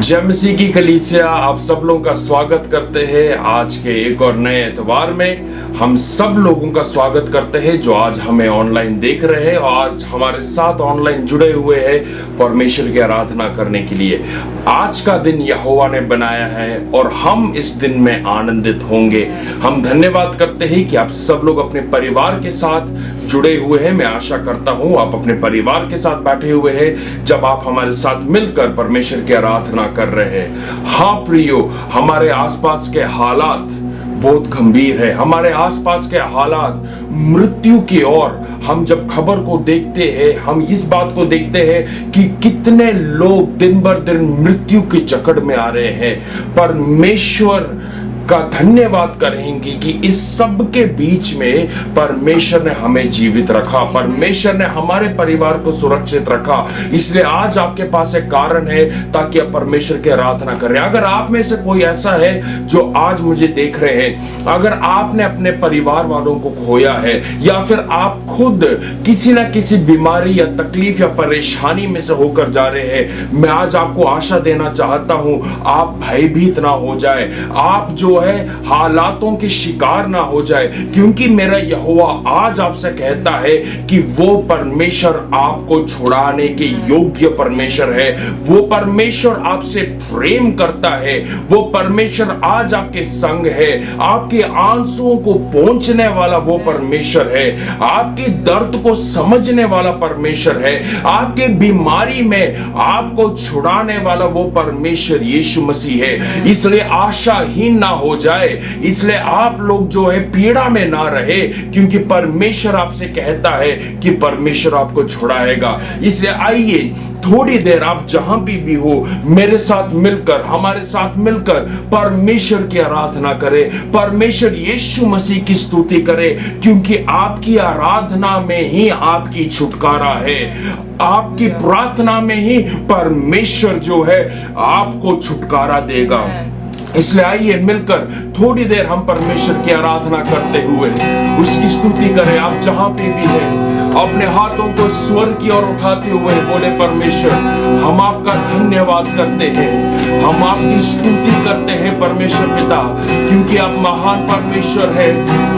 जय मसीह की कलीसिया आप सब लोगों का स्वागत करते हैं। आज के एक और नए एतवार में हम सब लोगों का स्वागत करते हैं जो आज हमें ऑनलाइन देख रहे हैं और आज हमारे साथ ऑनलाइन जुड़े हुए हैं परमेश्वर की आराधना करने के लिए। आज का दिन यहोवा ने बनाया है और हम इस दिन में आनंदित होंगे। हम धन्यवाद करते हैं कि आप सब लोग अपने परिवार के साथ जुड़े हुए हैं। मैं आशा करता हूं आप अपने परिवार के साथ बैठे हुए हैं जब आप हमारे साथ मिलकर परमेश्वर की आराधना कर रहे हैं। हाँ प्रियो, हमारे आसपास के हालात बहुत गंभीर है। हमारे आसपास के हालात मृत्यु की ओर, हम जब खबर को देखते हैं हम इस बात को देखते हैं कि कितने लोग दिन भर दिन मृत्यु की जकड़ में आ रहे हैं। परमेश्वर का धन्यवाद करेंगे कि इस सब के बीच में परमेश्वर ने हमें जीवित रखा, परमेश्वर ने हमारे परिवार को सुरक्षित रखा। इसलिए आज आपके पास एक कारण है ताकि आप परमेश्वर की आराधना करें। अगर आप में से कोई ऐसा है जो आज मुझे देख रहे हैं, अगर आपने अपने परिवार वालों को खोया है या फिर आप खुद किसी ना किसी बीमारी या तकलीफ या परेशानी में से होकर जा रहे हैं, मैं आज आपको आशा देना चाहता हूं आप भयभीत ना हो जाए, आप जो है हालातों के शिकार ना हो जाए, क्योंकि मेरा यहोवा आज आपसे कहता है कि वो परमेश्वर आपको छुड़ाने के योग्य परमेश्वर है। वो परमेश्वर आपसे प्रेम करता है। वो परमेश्वर आज आपके संग है। आपके आंसुओं को पहुंचने वाला वो परमेश्वर है। आपके दर्द को समझने वाला परमेश्वर है। आपके बीमारी में आपको छुड़ाने वाला वो परमेश्वर यीशु मसीह है। इसलिए आशाहीन ना हो जाए, इसलिए आप लोग जो है पीड़ा में ना रहे, क्योंकि परमेश्वर आपसे कहता है कि परमेश्वर आपको छुड़ाएगा। इसलिए आइए थोड़ी देर आप जहां भी हो मेरे साथ मिलकर, हमारे साथ मिलकर परमेश्वर की आराधना करें, परमेश्वर यीशु मसीह की स्तुति करें, क्योंकि आपकी आराधना में ही आपकी छुटकारा है। आपकी प्रार्थना में ही परमेश्वर जो है आपको छुटकारा देगा। इसलिए आइए मिलकर थोड़ी देर हम परमेश्वर की आराधना करते हुए उसकी स्तुति करें। आप जहां पे भी हैं अपने हाथों को स्वर की ओर उठाते हुए बोले, परमेश्वर हम आपका धन्यवाद करते हैं, हम आपकी स्तुति करते हैं परमेश्वर पिता, क्योंकि आप महान परमेश्वर है।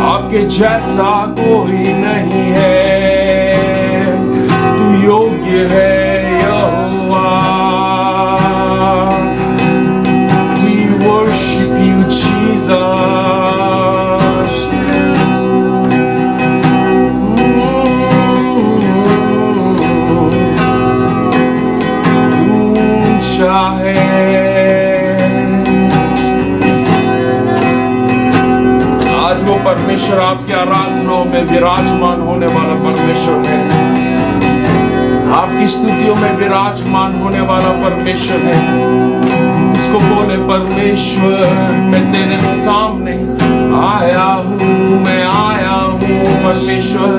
आपके जैसा कोई नहीं है, तू योग्य है यहोवा। आज वो परमेश्वर आपकी आराधनाओं में विराजमान होने वाला परमेश्वर है। आपकी स्तुतियों में विराजमान होने वाला परमेश्वर है। उसको बोले, परमेश्वर मैं तेरे सामने आया हूँ, मैं आया हूँ परमेश्वर,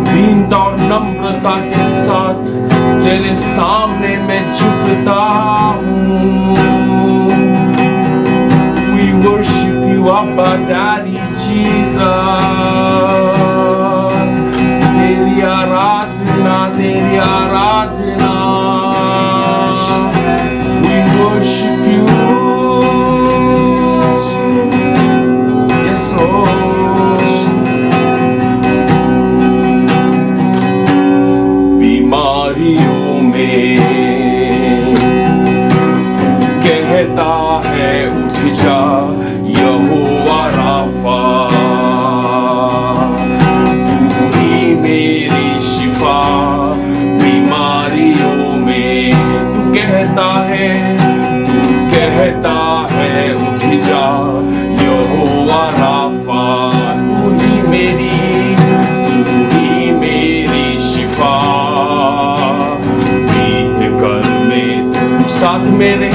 दीनता और नम्रता के साथ तेरे सामने मैं झुकता हूँ। We worship you, Abba Daddy Jesus। तेरी आराधना, तेरी आराधना। We worship you, yes Lord। बीमारियों में तू कहता है उठ जा यहोवा राफा, तू ही मेरी शिफा। बीमारियों में तू कहता है उठ जा यहोवा राफा, तू ही मेरी शिफा। बीत कर में तू साथ मेरे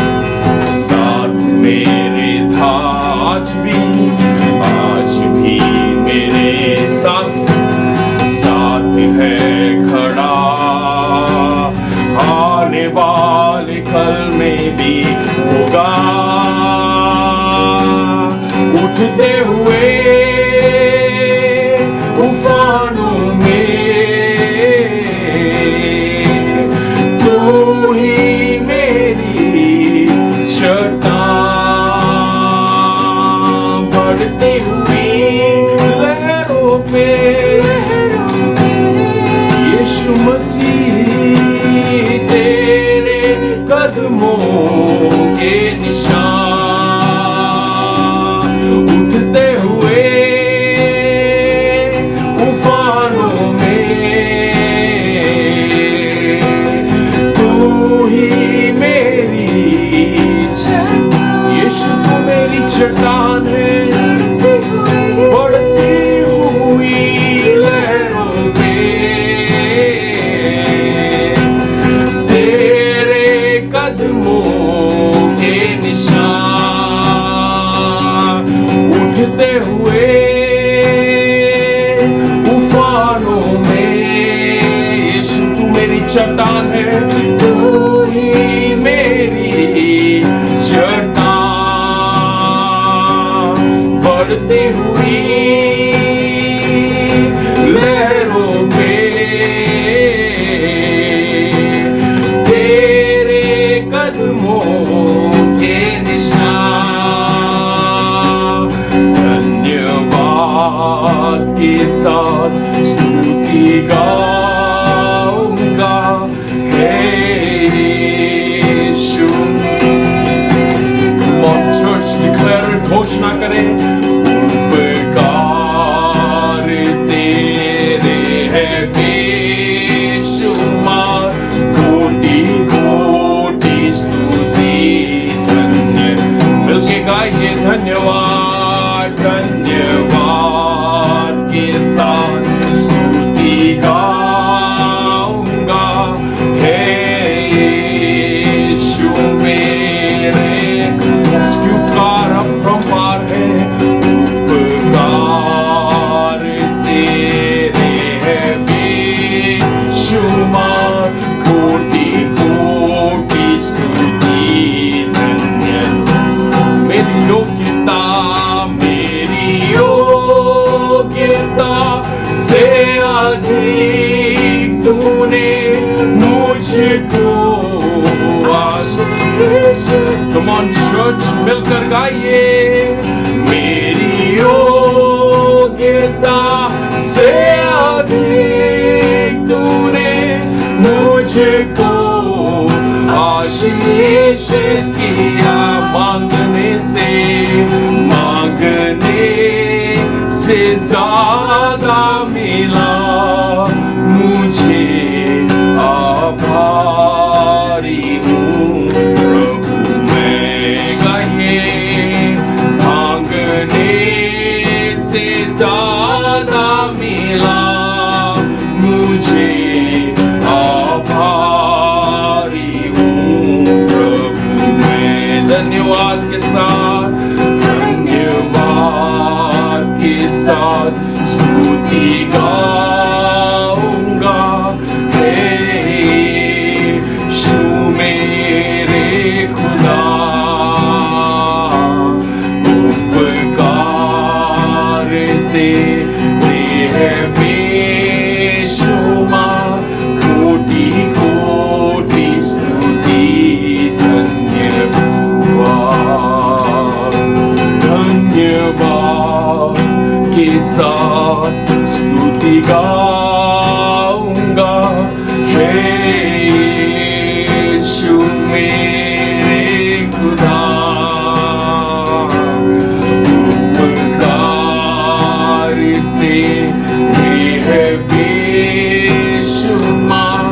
था, आज भी मेरे साथ है खड़ा। आने वाले कल में भी होगा, उठते हुए उफानों में तू ही मेरी बढ़ती हुई लहरों पे यीशु मसीह तेरे कदमों के निशान उठते हुए उफानों में तू ही मेरी यीशु तू मेरी चट्टान है बढ़ती हुई लहरों पे तेरे कदमों के निशान उठते हुए उफानों में यीशु तू मेरी चट्टान है तू ही मेरी चट्टान बढ़ती हुई लहरों में तेरे कदमों के निशान धन्यवाद के साथ स्तुति गाऊंगा हे यीशु Come on church, declare it, घोषणा करें उपकार तेरे है बेशुमार कोटि कोटि स्तुति धन्य मिलके गाइए धन्यवाद धन्यवाद के साथ स्तुति गाऊंगा हे यीशु मेरे उसकी उपकार अपरंपार है उपकार तेरे है बेशुमार कोटि कोटि स्तुति धन्य मेरी योग्यता से अधिक तूने मुझको आशीष Come on church मिलकर गाइए मेरी योग्यता से अधिक तूने मुझको आशीष किया मांगने से ज्यादा मिला मुझे आभारी हूँ प्रभु मैं गाइए मांगने से ज्यादा मिला मुझे आभारी हूँ प्रभु मैं धन्यवाद के साथ स्तुति गाऊंगा हे यीशु मेरे खुदा उपकार तेरे है बेशुमार कोटि कोटि स्तुति धन्यवाद धन्यवाद के साथ स्तुति गाऊंगा हे यीशु मेरे खुदा उपकार तेरे है बेशुमार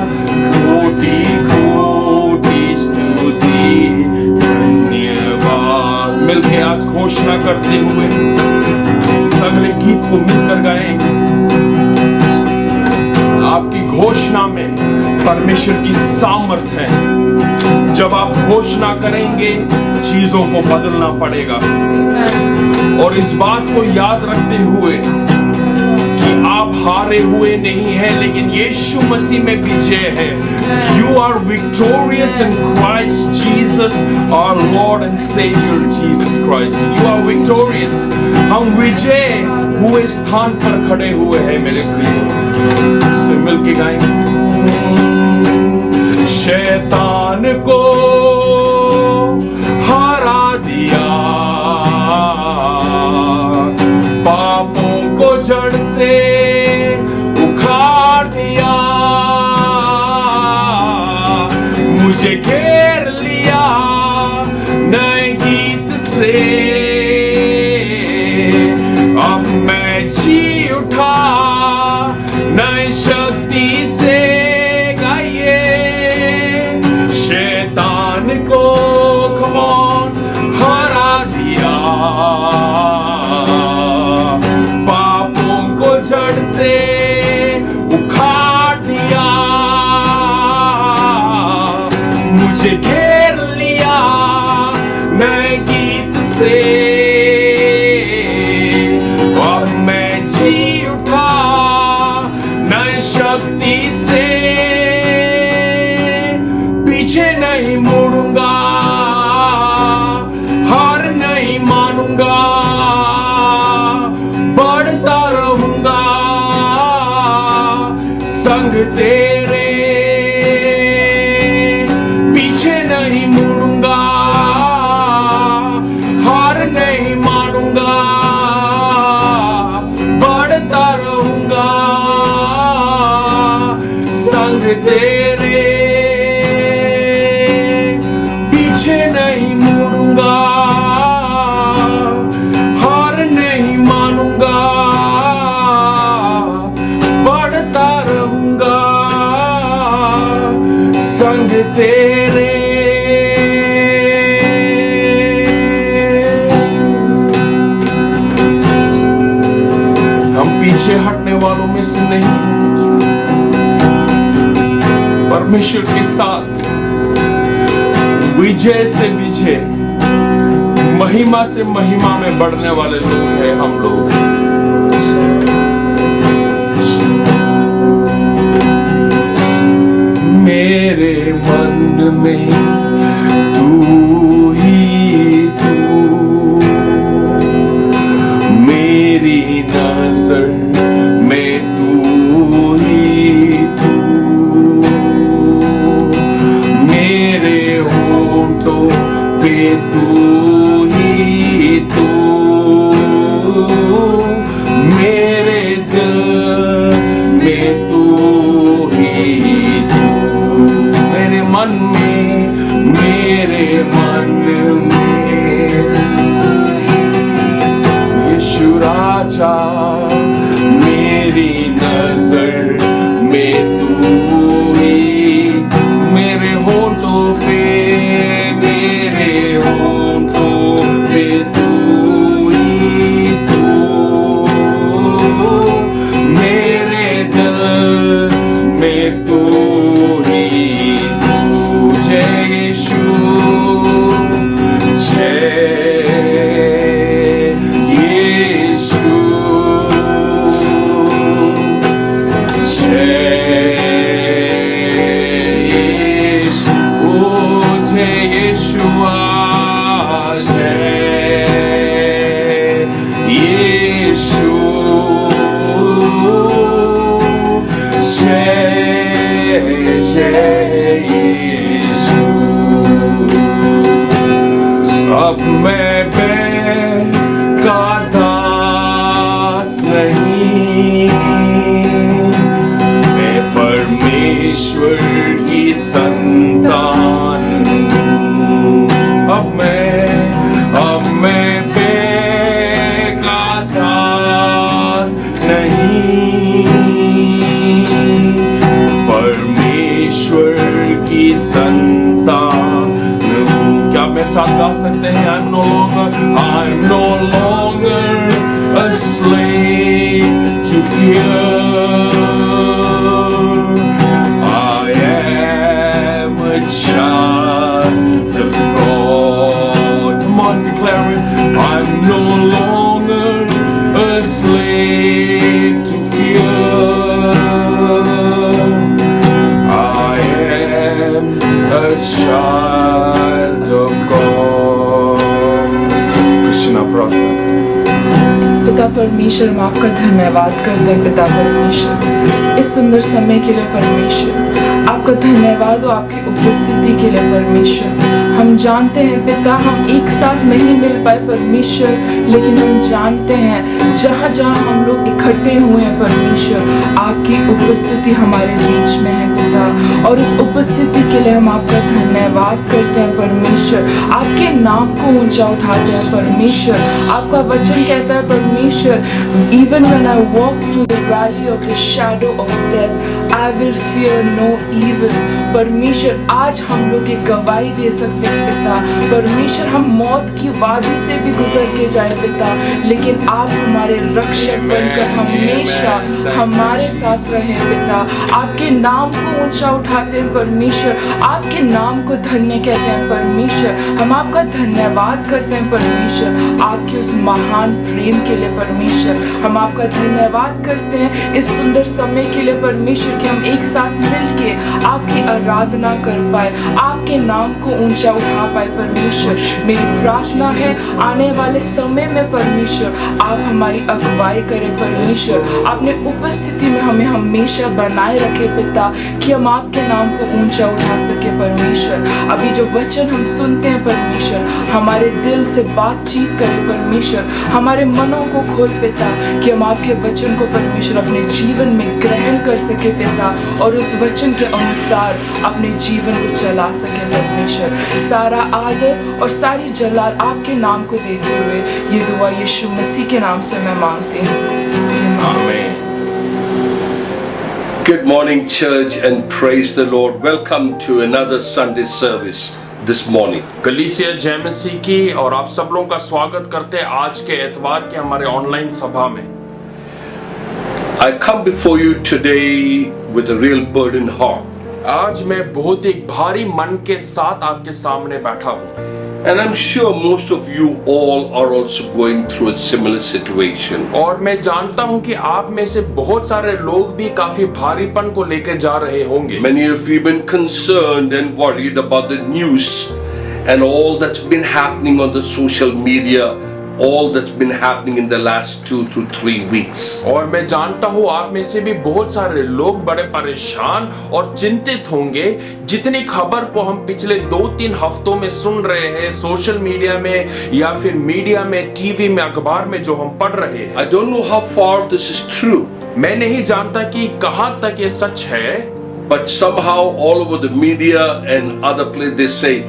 कोटि कोटि स्तुति धन्यवाद मिलके आज घोषणा करते हुए अगले गीत को मिलकर गाएंगे आपकी घोषणा में परमेश्वर की सामर्थ है जब आप घोषणा करेंगे चीजों को बदलना पड़ेगा और इस बात को याद रखते हुए कि आप हारे हुए नहीं हैं लेकिन यीशु मसीह में विजय है You are victorious in Christ Jesus our Lord and Savior Jesus Christ You are victorious हम विजय हुए स्थान पर खड़े हुए हैं मेरे प्रिय इसमें मिलके गाएंगे शैतान को हरा दिया से अब मैं जी उठा नई शक्ति से। गाइए शैतान को कमौन हरा दिया, पापों को जड़ से उखाड़ दिया, मुझे घेर लिया नए गीत से। और मैं जी उठा नई शक्ति से, पीछे नहीं मुड़ूंगा, हार नहीं मानूंगा, बढ़ता रहूंगा संग तेरे। पीछे नहीं मुड़ूंगा, हार नहीं मानूंगा, बढ़ता रहूंगा संग तेरे। पीछे नहीं मुड़ूंगा, हार नहीं मानूंगा, बढ़ता रहूंगा संग तेरे। हम पीछे हटने वालों में से नहीं, परमेश्वर के साथ विजय से विजय, महिमा से महिमा में बढ़ने वाले लोग हैं हम लोग। मेरे मन में तू ही तू, मेरी नजर में तू ही तू, मेरे होंठों पे तू ही तू, मेरे दिल में तू ही तू, मेरे मन में, मेरे मन में यीशु राजा। मेरी नजर में तू ही, मेरे होंठों पे, मेरे होंठों पे तू ही तू, मेरे दिल में तू ही तू। जय यीशु, जय यीशु, जय यीशु, ओ जय यीशुआ, जय यीशु, जय यीशु। अब मैं का दास नहीं, मैं परमेश्वर की संतान। अब मैं का दास नहीं, परमेश्वर की संतान। क्या मेरे साथ गा सकते हैं? I'm no longer a slave to fear. I am a child of God. Come on, declare it. I'm no longer a slave to fear. I am a child of God. Krishna प्रार्थना। पिता परमेश्वर, हम आपका धन्यवाद करते हैं पिता परमेश्वर, इस सुंदर समय के लिए परमेश्वर। आपका धन्यवाद हो आपकी उपस्थिति के लिए परमेश्वर। हम जानते हैं पिता, हम एक साथ नहीं मिल पाए परमेश्वर, लेकिन हम जानते हैं जहाँ जहाँ हम लोग इकट्ठे हुए हैं परमेश्वर, आपकी उपस्थिति हमारे बीच में है पिता। और उस उपस्थिति के लिए हम आपका धन्यवाद करते हैं परमेश्वर, आपके नाम को ऊंचा उठाते हैं परमेश्वर। आपका वचन कहता है परमेश्वर, even when I walk through the valley of the shadow of death I will fear no evil. परमेश्वर आज हम लोग एक गवाही दे सकते हैं पिता, परमेश्वर हम मौत की वादी से भी गुजर के जाए पिता, लेकिन आप हमारे रक्षक बनकर हमेशा हमारे साथ रहे पिता। आपके नाम को ऊंचा उठाते हैं परमेश्वर, आपके नाम को धन्य कहते हैं परमेश्वर। हम आपका धन्यवाद करते हैं परमेश्वर, आपके उस महान प्रेम के लिए परमेश्वर। हम आपका धन्यवाद करते हैं इस सुंदर समय के लिए परमेश्वर, कि हम एक साथ मिलके आपकी आराधना कर पाए, आपके नाम को ऊंचा उठा पाए परमेश्वर। मेरी प्रार्थना है आने वाले समय में परमेश्वर आप हमारी अगुवाई करें परमेश्वर, अपने उपस्थिति में हमें हमेशा बनाए रखे पिता, कि हम आपके नाम को ऊंचा उठा सके परमेश्वर। अभी जो वचन हम सुनते हैं परमेश्वर, हमारे दिल से बातचीत करें परमेश्वर, हमारे मनों को खोल पिता, कि हम आपके वचन को परमेश्वर अपने जीवन में ग्रहण कर सके पिता, और उस वचन के अनुसार अपने जीवन को चला सके परमेश्वर। सारा आदर और सारी जलाल आपके नाम को देते हुए ये दुआ यीशु मसीह के नाम से मैं मांगती हूँ, आमीन। Good morning, church, and praise the Lord. Welcome to another Sunday service this morning. कलीसिया जय मसीह की और आप सब लोगों का स्वागत करते हैं आज के एतवार के हमारे ऑनलाइन सभा में। I come before you today with a real burdened heart. आज मैं बहुत एक भारी मन के साथ आपके सामने बैठा हूँ, And I'm sure most of you all are also going through a similar situation. और मैं जानता हूँ कि आप में से बहुत सारे लोग भी काफी भारीपन को लेकर जा रहे होंगे। Many of you have been concerned and worried about the news and all that's been happening on the social media, all that's been happening in the last 2 to 3 weeks. और मैं जानता हूँ आप में से भी बहुत सारे लोग बड़े परेशान और चिंतित होंगे, जितनी खबर को हम पिछले 2-3 हफ्तों में सुन रहे हैं सोशल मीडिया में या फिर मीडिया में, टीवी में, अखबार में जो हम पढ़ रहे हैं। I don't know how far this is true, मैं नहीं जानता कि कहां तक ये सच है, but somehow all over the media and other places they say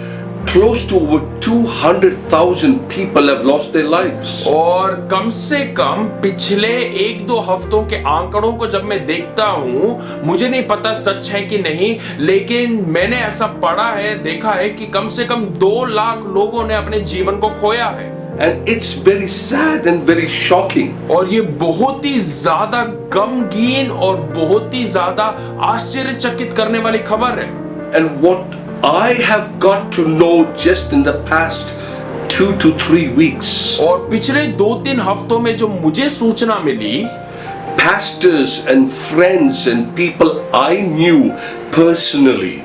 close to over 200,000 people have lost their lives. और कम से कम पिछले 1-2 हफ्तों के आंकड़ों को जब मैं देखता हूँ, मुझे नहीं पता सच है कि नहीं, लेकिन मैंने ऐसा पढ़ा है, देखा है कि कम से कम 2 लाख लोगों ने अपने जीवन को खोया है। And it's very sad and very shocking. और ये बहुत ही ज्यादा गमगीन और बहुत ही ज्यादा आश्चर्यचकित करने वाली खबर है। And what I have got to know just in the past 2 to 3 weeks, और पिछले 2-3 हफ्तों में जो मुझे सूचना मिली, pastors and friends and people I knew personally,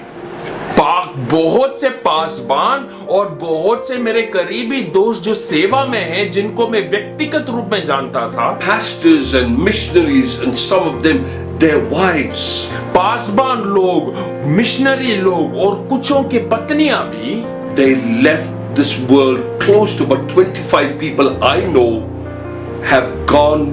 बहुत से पासबान और बहुत से मेरे करीबी दोस्त जो सेवा में हैं, जिनको मैं व्यक्तिगत रूप में जानता था, pastors and missionaries and some of them their wives, पासबान लोग, मिशनरी लोग और कुछों की पत्नियां भी, they left this world. Close to about 25 people I know have gone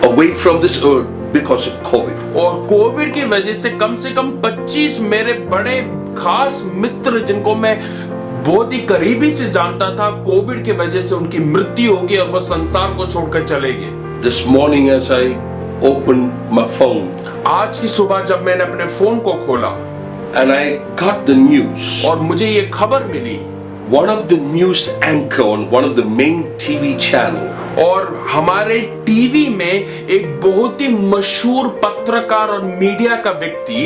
away from this earth because of COVID. और कोविड की वजह से कम 25 मेरे बड़े खास मित्र, जिनको मैं बहुत ही करीबी से जानता था, कोविड की वजह से उनकी मृत्यु होगी और वो संसार को छोड़कर चले गए। This morning as I opened my phone, आज की सुबह जब मैंने अपने फोन को खोला and I got the news, और मुझे ये खबर मिली, one of the news anchor on one of the main TV channel, और हमारे टीवी में एक बहुत ही मशहूर पत्रकार और मीडिया का व्यक्ति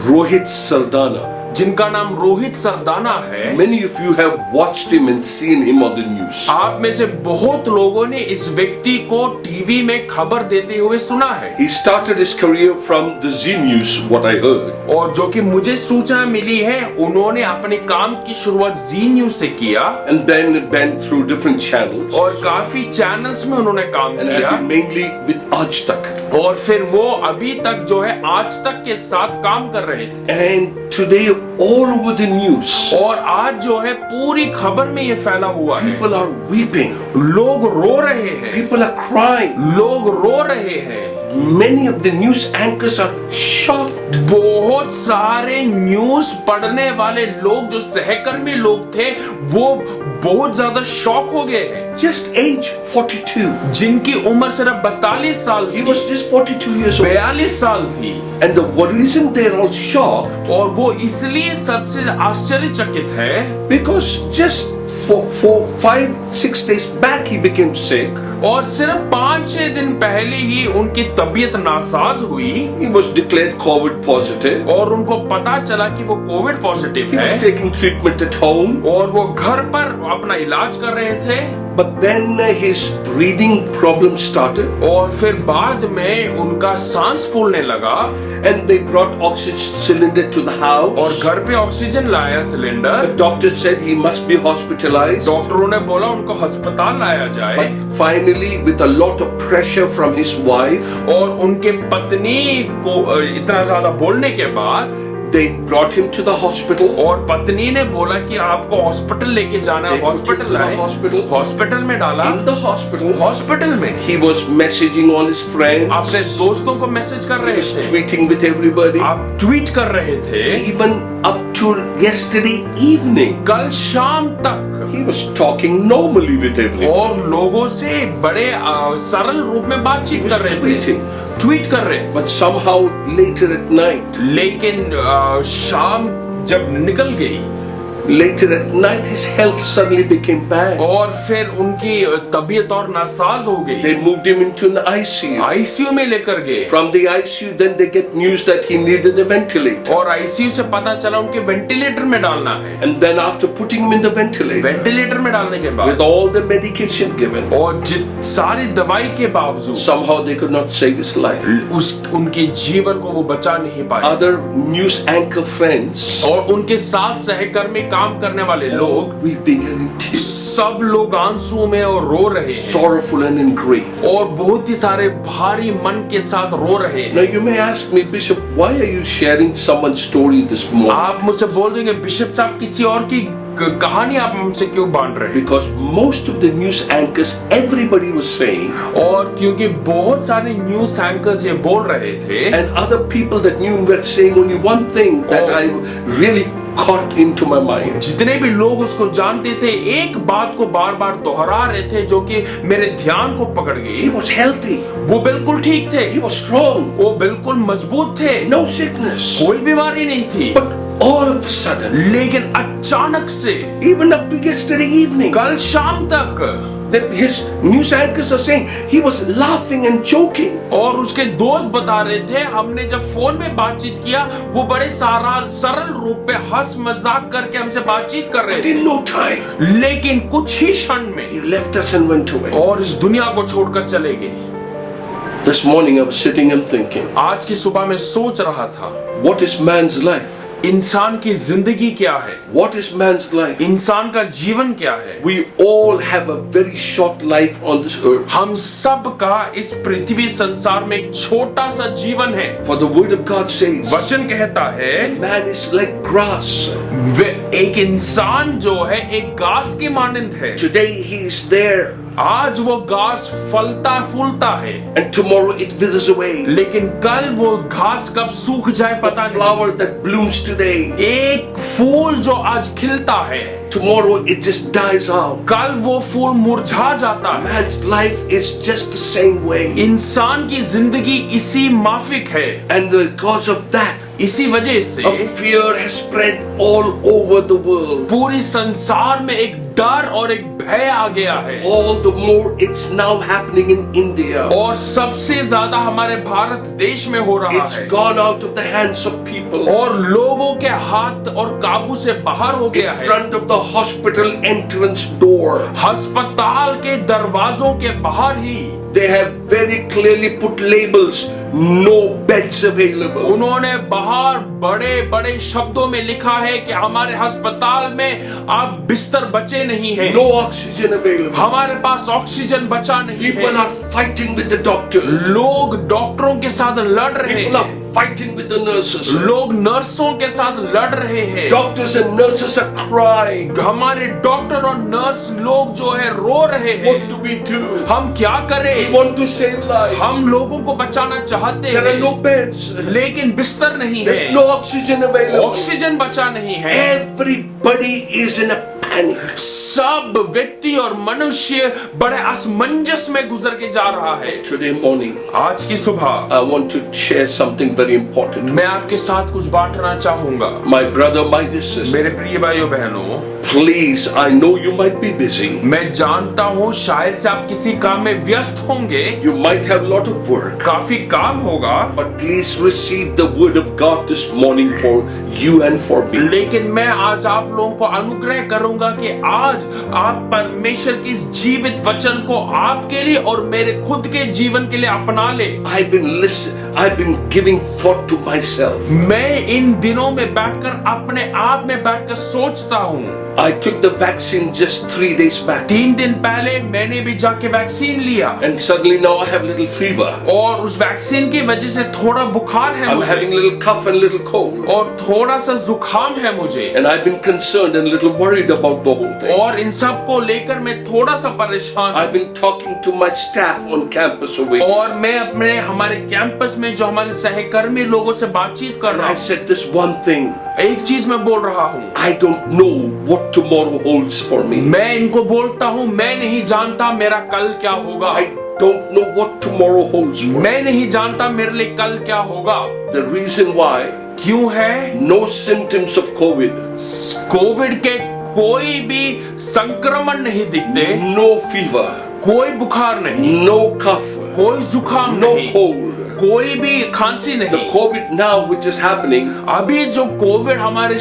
Rohit Sardana, जिनका नाम रोहित सरदाना है। many of you have watched him and seen him on the news. आप में से बहुत लोगों ने इस व्यक्ति को टीवी में खबर देते हुए सुना है। He started his career from the Z News, what I heard. और जो कि मुझे सूचना मिली है, उन्होंने अपने काम की शुरुआत जी न्यूज से किया And then went through different channels. और काफी चैनल्स में उन्होंने काम And किया, have been mainly with Aaj Tak. और फिर वो अभी तक जो है आज तक के साथ काम कर रहे थे। And today all over the news. और आज जो है पूरी खबर में ये फैला हुआ है। People are weeping. लोग रो रहे हैं, People are crying. लोग रो रहे हैं। Many of the news anchors are shocked. बहुत सारे न्यूज पढ़ने वाले लोग जो सहकर्मी लोग थे वो बहुत ज्यादा शॉक हो गए हैं। Just age 42. जिनकी उम्र सिर्फ 42 साल He थी, was just 42 years old. 42 साल थी। And the reason they're all shocked, और वो इसलिए सबसे आश्चर्यचकित है because just for 5-6 days back he became sick. और सिर्फ 5-6 दिन पहले ही उनकी तबीयत नासाज हुई He was declared COVID positive. और उनको पता चला कि वो कोविड पॉजिटिव He was है taking treatment at home. और वो घर पर अपना इलाज कर रहे थे। But then his breathing problem started. और फिर बाद में उनका सांस फूलने लगा And they brought oxygen cylinder to the house. और घर पे ऑक्सीजन लाया cylinder. The doctor said he must be hospitalized. डॉक्टरों ने बोला उनको अस्पताल लाया जाए। But finally, with a lot of pressure from his wife, और उनके पत्नी को इतना ज्यादा बोलने के बाद they brought him to the hospital. और पत्नी ने बोला कि आपको हॉस्पिटल लेके जाना है। They took him hospital to the लाए, hospital. हॉस्पिटल में डाला। In the hospital, हॉस्पिटल में he was messaging all his friends. अपने दोस्तों को मैसेज कर He रहे was थे, tweeting with everybody. आप ट्वीट कर रहे थे। Even up to yesterday evening, कल शाम तक he was talking normally with everyone. और लोगों से बड़े सरल रूप में बातचीत He was कर रहे थे, tweeting. ट्वीट कर रहे। But somehow later at night, लेकिन शाम जब निकल गई his health suddenly became bad. और फिर उनकी तबीयत और नासाज हो गई। They moved him into an ICU. ICU में लेकर गए From the ICU, then they get news that he needed a ventilator. और आईसीयू से पता चला उनके वेंटिलेटर में डालना है। And then after putting him in the ventilator, ventilator में डालने के बाद with all the medication given, और सारी दवाई के बावजूद somehow they could not save his life. उनके जीवन को वो बचा नहीं पाए। Other news anchor friends, और उनके साथ सहकर्मी काम करने वाले लोग weeping and in tears, सब लोग आंसू में और रो रहे हैं sorrowful and in grief. और बहुत ही सारे भारी मन के साथ रो रहे हैं। Now you may ask me, Bishop, why are you sharing someone's story this morning? आप मुझसे बोल देंगे बिशप साहब किसी और की कहानी आप हमसे क्यों बांट रहे हैं? Because most of the news anchors, everybody was saying, और क्योंकि बहुत सारे न्यूज एंकर्स ये बोल रहे थे and other people that knew were saying only one thing that I really caught into my mind. जितने भी लोग उसको जानते थे एक बात को बार बार दोहरा रहे थे जो कि मेरे ध्यान को पकड़ He गई। was healthy. वो बिल्कुल ठीक थे, He was strong. वो बिल्कुल मजबूत थे, No sickness. कोई बीमारी नहीं थी। But all of a sudden, लेकिन अचानक से even up to yesterday evening, कल शाम तक his news anchors are saying he was laughing and joking. और उसके दोस्त बता रहे थे हमने जब फोन में बातचीत किया वो बड़े सरल रूप पे हंस मजाक करके हमसे बातचीत कर रहे थे। In no time, लेकिन कुछ ही क्षण में he left us and went away. और इस दुनिया को छोड़कर चले गए। This morning I was sitting and thinking, आज की सुबह में सोच रहा था what is man's life? इंसान की जिंदगी क्या है, What is man's life? इंसान का जीवन क्या है। We all have a very short life on this earth. हम सब का इस पृथ्वी संसार में एक छोटा सा जीवन है। For the word of God says, वचन कहता है man is like grass. एक इंसान जो है एक घास की मानंद है। Today he is there, आज वो घास फलता फूलता है and tomorrow it withers away. लेकिन कल वो घास कब सूख जाए पता The नहीं। flower that blooms today, एक फूल जो आज खिलता है tomorrow it just dies out. कल वो फूल मुरझा जाता है। Man's life is just the same way. इंसान की जिंदगी इसी माफिक है। And because of that, इसी वजह से a fear has spread all over the world. पूरी संसार में एक डर और एक भय आ गया है। All the more it's now happening in India. और सबसे ज्यादा हमारे भारत देश में हो रहा It's है gone out of the hands of people. और लोगों के हाथ और काबू से बाहर हो गया In है। front of the hospital entrance door, अस्पताल के दरवाजों के बाहर ही they have very clearly put labels, no beds available. उन्होंने बाहर बड़े बड़े शब्दों में लिखा है कि हमारे अस्पताल में आप बिस्तर बचे नहीं हैं, No oxygen available. हमारे पास ऑक्सीजन बचा नहीं People है। are fighting with the doctors. लोग डॉक्टरों के साथ लड़ रहे People हैं, are fighting with the nurses. लोग नर्सों के साथ लड़ रहे हैं। Doctors and nurses are crying. हमारे डॉक्टर और नर्स लोग जो है रो रहे हैं। What do we do? हम क्या We करें? want to save lives. हम लोगों को बचाना चाहते There are no हैं, beds. लेकिन बिस्तर नहीं There's है, no oxygen available. ऑक्सीजन बचा नहीं है। Everybody is in a panic. सब व्यक्ति और मनुष्य बड़े असमंजस में गुजर के जा रहा है। Today morning, आज की सुबह I want to share something very important. मैं आपके साथ कुछ बांटना चाहूंगा। My brother, my dear sister, मेरे प्रिय भाइयों बहनों, please, I know you might be busy. मैं जानता हूँ शायद से आप किसी काम में व्यस्त होंगे, You might have a lot of work. काफी काम होगा, But please receive the word of God this morning for you and for me. लेकिन मैं आज आप लोगों को अनुग्रह करूंगा कि आज आप परमेश्वर के इस जीवित वचन को आपके लिए और मेरे खुद के जीवन के लिए अपना ले। I've been giving thought to myself. मैं इन दिनों में बैठकर अपने आप में बैठकर सोचता हूँ। I took the vaccine just 3 days back. 3 दिन पहले मैंने भी जाके वैक्सीन लिया And suddenly now I have a little fever. और उस वैक्सीन की वजह से थोड़ा बुखार है I'm having a मुझे little cough and a little cold. और थोड़ा सा जुकाम है मुझे And I've been concerned and a little worried about the whole thing. और इन सब को लेकर मैं थोड़ा सा परेशान I've been talking to my staff on campus away. और मैं अपने हमारे कैंपस में जो हमारे सहकर्मी लोगों से बातचीत कर And रहा I हूँ। said this one thing. एक चीज मैं बोल रहा हूँ, I don't know what tomorrow holds for me. मैं इनको बोलता हूँ मैं नहीं जानता मेरा कल क्या होगा, I don't know what tomorrow holds for me. मैं नहीं जानता मेरे लिए कल क्या होगा। The reason why, क्यों है? no symptoms of COVID, Covid के कोई भी संक्रमण नहीं दिखते, no fever, कोई बुखार नहीं, no cough, कोई जुकाम no नहीं, cold. कोई भी खांसी The नहीं। COVID now which is happening, अभी जो कोविड हमारे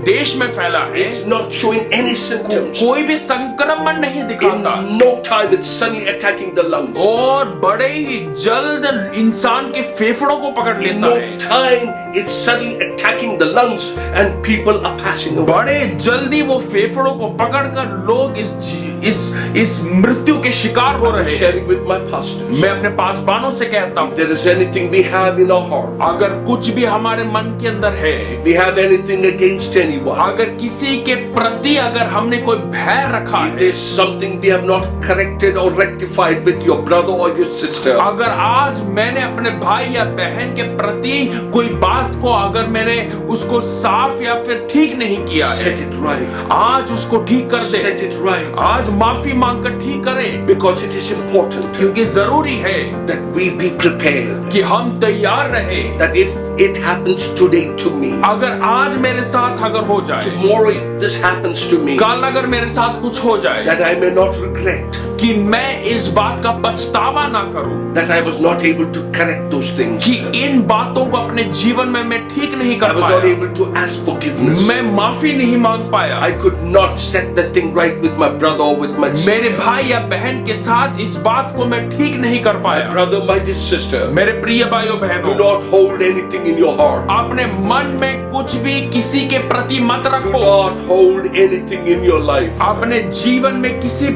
देश में फैला है, it's not showing any symptoms. कोई भी संक्रमण नहीं दिखाता In no time it's suddenly attacking the lungs. और बड़े ही जल्द इंसान के फेफड़ों को पकड़ In लेता no है। time it's suddenly attacking the lungs and people are passing away. बड़े जल्दी वो फेफड़ों को पकड़कर लोग इस मृत्यु के शिकार हो I'm रहे हैं। sharing with my pastors. मैं अपने पासबानों से कहता हूँ, If there is anything we have in our heart, अगर कुछ भी हमारे मन के अंदर है, if we have anything against anyone, अगर किसी के प्रति अगर हमने कोई भय रखा if है, there's something we have not corrected or rectified with your brother or your sister, अगर आज मैंने अपने भाई या बहन के प्रति कोई बात को अगर मैंने उसको साफ या फिर ठीक नहीं किया है, set it right. आज उसको ठीक कर दे, Set it right. आज माफी मांगकर ठीक करें, Because it is important क्योंकि जरूरी है that we be prepared. कि हम तैयार रहे। That if it happens today to me, अगर आज मेरे साथ अगर हो जाए, tomorrow if this happens to me, कल अगर मेरे साथ कुछ हो जाए, that I may not regret कि मैं इस बात का पछतावा ना करूं that I was not able to correct those things. कि इन बातों को अपने जीवन में मैं ठीक नहीं I कर was not पाया, able to ask forgiveness. मैं माफी नहीं मांग पाया, I could not set the thing right with my brother or with my sister. मेरे भाई या बहन के साथ इस बात को मैं ठीक नहीं कर My पाया। brother, my dear sister, मेरे प्रिय भाइयों do बहनों, not hold anything in your heart. अपने मन में कुछ भी किसी के प्रति मत Do रखो, not hold anything in your life. अपने जीवन में किसी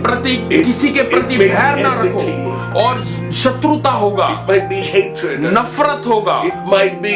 के प्रति may be भय ना रखो enmity. और शत्रुता होगा, It might be hatred. नफरत होगा, It might be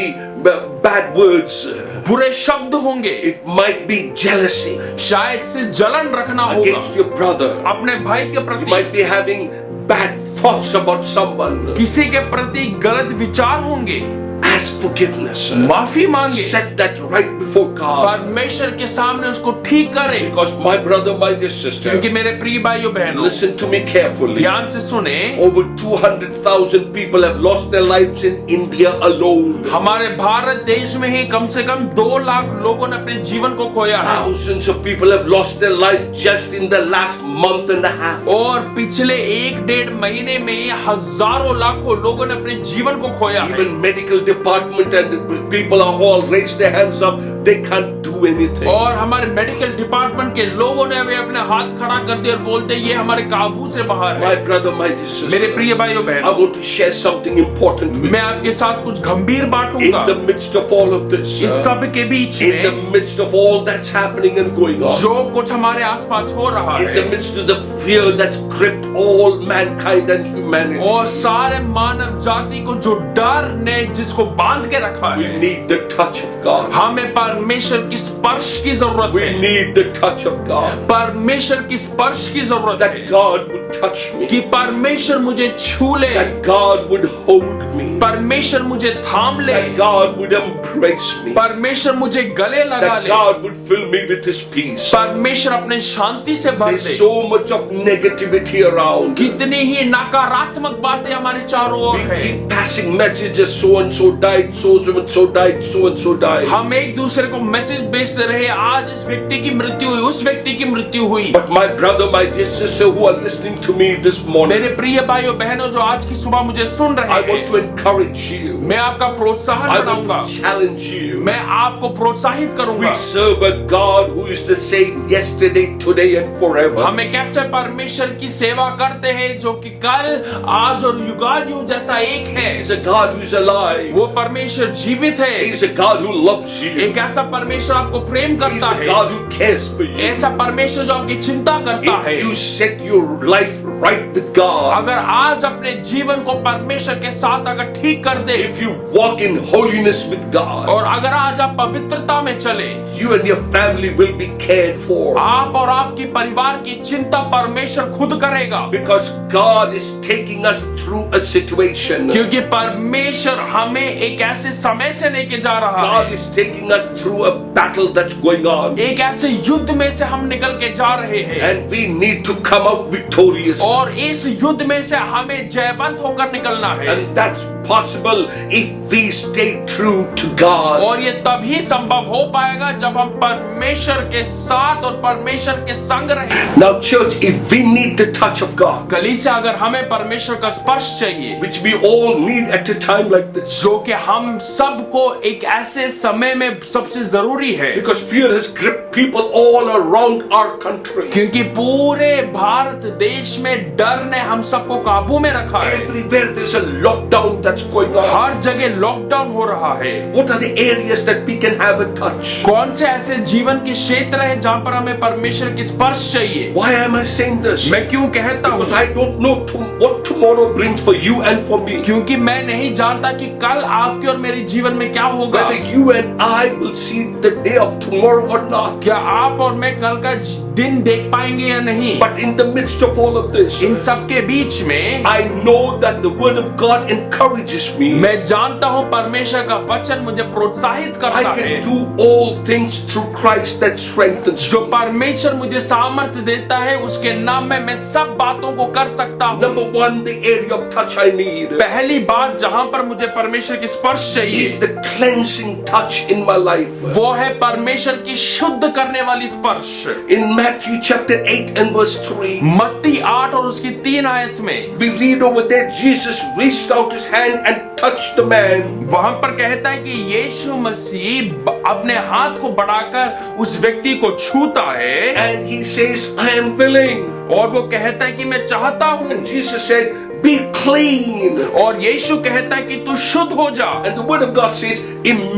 bad words. बुरे शब्द होंगे, It might be jealousy शायद से जलन रखना होगा against your brother. अपने भाई के You प्रति, might be having bad thoughts about someone. किसी के प्रति गलत विचार होंगे, Ask forgiveness. माफी मांगे, Set that right before God. परमेश्वर के सामने उसको ठीक करे। Because my brother, my dear sister, क्योंकि मेरे प्रिय भाइयों बहनों, listen to me carefully. ध्यान से सुने, Over 200,000 people have lost their lives in India alone. हमारे भारत देश में ही कम से कम 2 लाख लोगों ने अपने जीवन को खोया है Thousands of people have lost their life just in the last month and a half. और पिछले 1-1.5 महीने में हजारों लाखों लोगों ने अपने जीवन को खोया है। Even medical department and people are all raised their hands up. they can't do anything. और हमारे मेडिकल डिपार्टमेंट के लोगों ने भी अपने हाथ खड़ा कर दिए और बोलते ये हमारे काबू से बाहर My है। brother, my sister, मेरे प्रिय भाइयों I बहनों, want to share something important with मैं you. आपके साथ कुछ गंभीर In बांटूंगा। the midst of all of this, इस सब के बीच in the में midst of all that's happening and going on, जो कुछ हमारे आसपास हो रहा in the है midst of the fear that's gripped all mankind and humanity, और सारे मानव जाति को जो डर ने जिसको बांध के रखा we है, need the touch of God. हमें परमेश्वर की स्पर्श की जरूरत We है। need the touch of God. परमेश्वर की स्पर्श की जरूरत That है God would touch me. कि परमेश्वर मुझे छू ले, That God would hold me. परमेश्वर मुझे थाम ले, That God would embrace me. परमेश्वर मुझे गले लगा That ले, God would fill me with His peace. परमेश्वर अपने शांति से भर There's they. so much of negativity around. कितनी ही नकारात्मक बातें हमारे चारों ओर We है। keep passing messages, so and so died, so and so died, so and so died. हम एक दूसरे को मैसेज भेजते रहे, आज इस व्यक्ति की मृत्यु हुई, उस व्यक्ति की मृत्यु हुई। But my brother, my dear sister who are listening to me this morning, मेरे प्रिय भाइयों बहनों जो आज की सुबह मुझे सुन रहे I want हैं, to encourage you. मैं आपका प्रोत्साहन I want बनाऊंगा, to challenge you. मैं आपको प्रोत्साहित करूंगा। We serve a God who is the same yesterday, today and forever. हमें कैसे परमेश्वर की सेवा करते हैं जो कि कल, आज और युगायुग जैसा एक है। He's a God who's alive. वो परमेश्वर जीवित है। He's a God who loves you. एक ऐसा परमेश्वर आपको प्रेम He's करता a है, God who cares for you. ऐसा परमेश्वर जो आपकी चिंता करता If है। you set your life right with God, अगर आज अपने जीवन को परमेश्वर के साथ अगर ठीक कर दे if you walk in holiness with God, और अगर आज आप पवित्रता में चले, you and your family will be cared for. आप और आपकी परिवार की चिंता परमेश्वर खुद करेगा, Because God is taking us through a situation. क्योंकि परमेश्वर हमें एक ऐसे समय से लेके जा रहा God है, is taking us through a battle that's going on. एक ऐसे युद्ध में से हम निकल के जा रहे हैं And we need to come out victorious. और इस युद्ध में से हमें जयवंत होकर निकलना है। And that's possible if we stay true to God. और ये तभी संभव हो पाएगा जब हम परमेश्वर के साथ और परमेश्वर के संग रहें। Now church, if we need the touch of God, कलीसिया अगर हमें परमेश्वर का स्पर्श चाहिए, which we all need at a time like this, जो कि हम सबको एक ऐसे समय में सबसे जरूरी है, because fear has gripped people all around our country. क्योंकि पूरे भारत देश में डर ने हम सबको काबू में रखा है। Everywhere there's a lockdown that's going on. हर जगह लॉकडाउन हो रहा है। What are the areas that we can have a touch? कौन से ऐसे जीवन के क्षेत्र है जहाँ पर हमें परमेश्वर की स्पर्श चाहिए? Why am I saying this? मैं क्यों कहता हूँ? Because I don't know what tomorrow brings for you and for me. क्योंकि मैं नहीं जानता कि कल आपके और मेरे जीवन में क्या होगा। Whether you and I will see the day of tomorrow or not. क्या आप और मैं कल का दिन देख पाएंगे या नहीं? But in the midst of all of this, इन सब के बीच में I know that the word of God encourages me. मैं जानता हूँ परमेश्वर का वचन मुझे प्रोत्साहित I करता है, can do all things through Christ that strengthens जो me. परमेश्वर मुझे सामर्थ्य देता है उसके नाम में मैं सब बातों को कर सकता हूँ। Number one, the area of touch I need पहली बात जहाँ पर मुझे परमेश्वर की स्पर्श is चाहिए the cleansing touch in my life. वो है परमेश्वर की शुद्ध करने वाली स्पर्श। In Matthew chapter 8 and verse 3, मत्ती 8 और उसकी 3 आयत में we read over there, Jesus reached out his hand and touched the man. वहां पर कहता है कि यीशु मसीह अपने हाथ को बढ़ाकर उस व्यक्ति को छूता है And he says, I am willing. और वो कहता है कि मैं चाहता हूँ, And Jesus said, be clean. और यीशु कहता है कि तू शुद्ध हो जा। And the word of God says,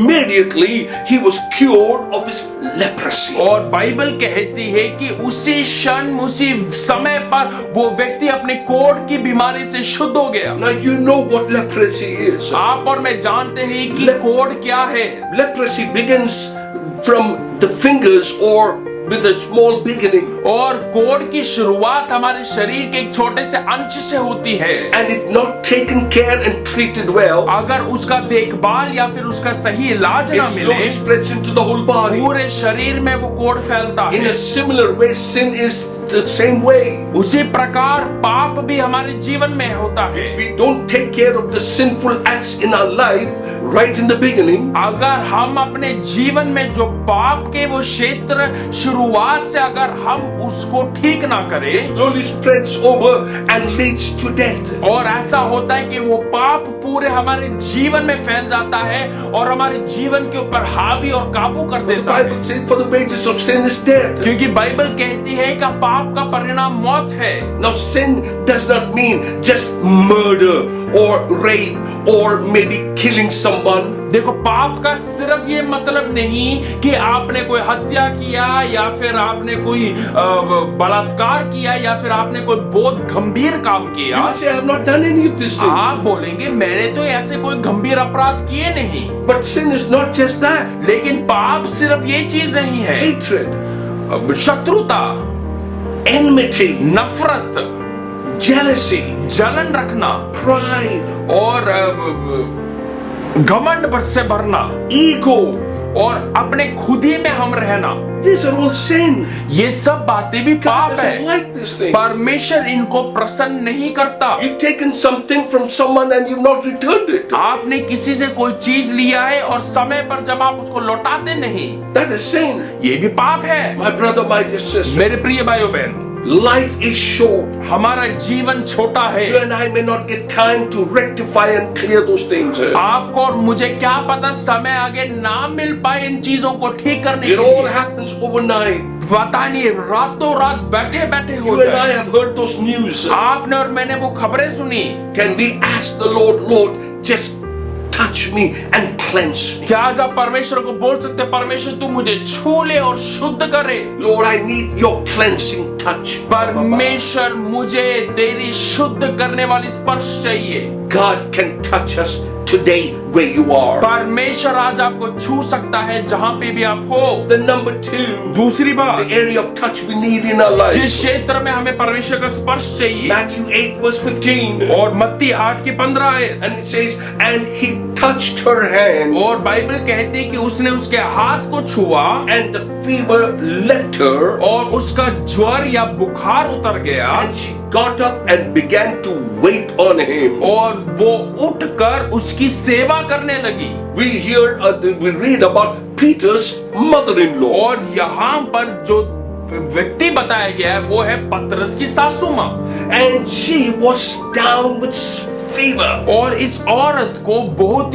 immediately he was cured of his leprosy. और बाइबल कहती है कि उसी क्षण उसी समय पर वो व्यक्ति अपने कोढ़ की बीमारी से शुद्ध हो गया। Now you know what leprosy is. आप और मैं जानते हैं कि कोढ़ क्या है। Leprosy begins from the fingers or with a small beginning. और कोढ़ की शुरुआत हमारे शरीर के एक छोटे से अंश से होती है। And if not taken care and treated well, अगर उसका देखभाल या फिर उसका सही इलाज it ना मिले, slowly spreads into the whole body. पूरे शरीर में वो कोढ़ फैलता In है। a similar way, sin is the same way. उसी प्रकार पाप भी हमारे जीवन में होता है। We don't take care of the sinful acts in our life right in the beginning. अगर हम अपने जीवन में जो पाप के वो क्षेत्र शुरुआत से अगर हम उसको ठीक ना करें, It slowly spreads over and leads to death. और ऐसा होता है कि वो पाप पूरे हमारे जीवन में फैल जाता है और हमारे जीवन के ऊपर हावी और काबू कर The देता है। Bible says, for the wages of sin is death. क्योंकि बाइबल कहती है कि पाप का परिणाम मौत है। Now sin does not mean just murder or rape or maybe killing someone. देखो, पाप का सिर्फ ये मतलब नहीं कि आपने कोई हत्या किया या फिर आपने कोई बलात्कार किया या फिर आपने कोई बहुत गंभीर काम You किया। will say, I have not done any of these things. आप बोलेंगे मैंने तो ऐसे कोई गंभीर अपराध किए नहीं। But sin is not just that. लेकिन पाप सिर्फ ये चीज नहीं है। Hatred, शत्रुता, enmity, नफरत, jealousy, जलन रखना pride, और घमंड से भरना, ego. और अपने खुद ही में हम रहना, These are all sin. ये सब बातें भी God पाप doesn't है। like this thing. परमेश्वर इनको प्रसन्न नहीं करता। You've taken something from someone and you've not returned it. आपने किसी से कोई चीज लिया है और समय पर जब आप उसको लौटाते नहीं, That is sin. ये भी पाप है। My brother, my dear sister, मेरे प्रिय भाइयों बहन, life is short. हमारा जीवन छोटा है। You and I may not get time to rectify and clear those things. आपको और मुझे क्या पता समय आगे ना मिल पाए इन चीजों को ठीक करने It के all लिए। happens overnight. पता नहीं, रातों रात बैठे बैठे हो You and I जाए। have heard those news. आपने और मैंने वो खबरें सुनी। Can we ask the Lord, Lord, just touch me and cleanse me? क्या आज आप परमेश्वर को बोल सकते, परमेश्वर तू मुझे छू ले और शुद्ध करे। Lord, I need your cleansing touch. परमेश्वर मुझे तेरी शुद्ध करने वाली स्पर्श चाहिए। God can touch us today where you are. परमेश्वर आज आपको छू सकता है जहां पे भी आप हो। The number two, दूसरी बात, the area of touch we need in our life. जिस क्षेत्र में हमें परमेश्वर का स्पर्श चाहिए, Matthew 8 verse 15. और मत्ती 8:15 है, And it says, and he touched her hand, और बाइबल कहती है कि उसने उसके हाथ को छुआ and the fever left her, और उसका ज्वर या बुखार उतर गया, and she got up and began to wait on him. और वो उठकर उसकी सेवा करने लगी। We read about Peter's mother-in-law. और यहाँ पर जो व्यक्ति बताया गया है वो है पतरस की सासू माँ, And she was down with fever. और इस औरत को बहुत